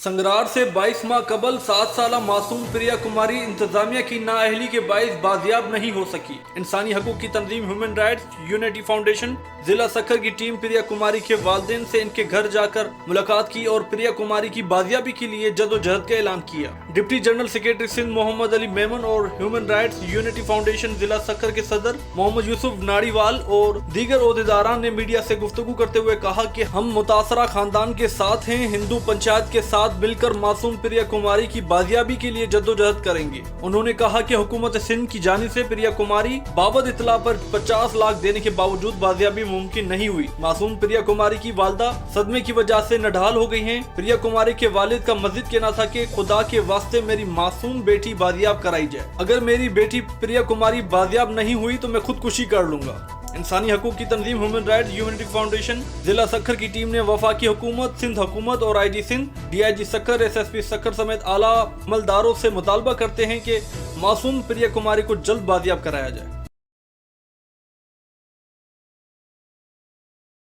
संगरार से 22 माह कबल 7 साला मासूम प्रिया कुमारी इंतजामिया की नाअहली के बाइस बाजियाब नहीं हो सकी। इंसानी हकूक की तंजीम ह्यूमन राइट्स यूनिटी फाउंडेशन जिला सक्खर की टीम प्रिया कुमारी के वालिदैन से इनके घर जाकर मुलाकात की और प्रिया कुमारी की बाजियाबी के लिए जदोजहद का ऐलान किया। Deputy general secretary Sindh Mohammad Ali Memon और ह्यूमन राइट्स यूनिटी फाउंडेशन जिला सक्खर के सदर मोहम्मद यूसुफ नाड़ीवाल और दीगर ओहदेदारान ने मीडिया से गुफ्तगू करते हुए कहा कि हम मुतासरा खानदान के साथ हैं, हिंदू पंचायत के साथ मिलकर मासूम प्रिया कुमारी की बाजियाबी के लिए जद्दोजहद करेंगे। उन्होंने कहा कि हुकूमत सिंध की जानिब से प्रिया कुमारी बाबत इतला पर 50 लाख देने के बावजूद बाजियाबी मुमकिन नहीं हुई। मासूम प्रिया कुमारी की वालदा सदमे की वजह से नढाल हो गई हैं। प्रिया कुमारी के वालिद का मजीद कहना था कि खुदा के वास्ते मेरी मासूम बेटी बाजियाब कराई जाए। अगर मेरी बेटी प्रिया कुमारी बाजियाब नहीं हुई तो मैं खुदकुशी कर लूंगा। इंसानी हकूक की तंजीम ह्यूमन राइट्स यूनिटी फाउंडेशन जिला सक्खर की टीम ने वफाकी हुकूमत, सिंध हुकूमत और IG Sindh, DIG Sukkur, SSP Sukkur समेत आला अमलदारों से मुतालबा करते हैं कि मासूम प्रिया कुमारी को जल्द बाजियाब कराया जाए।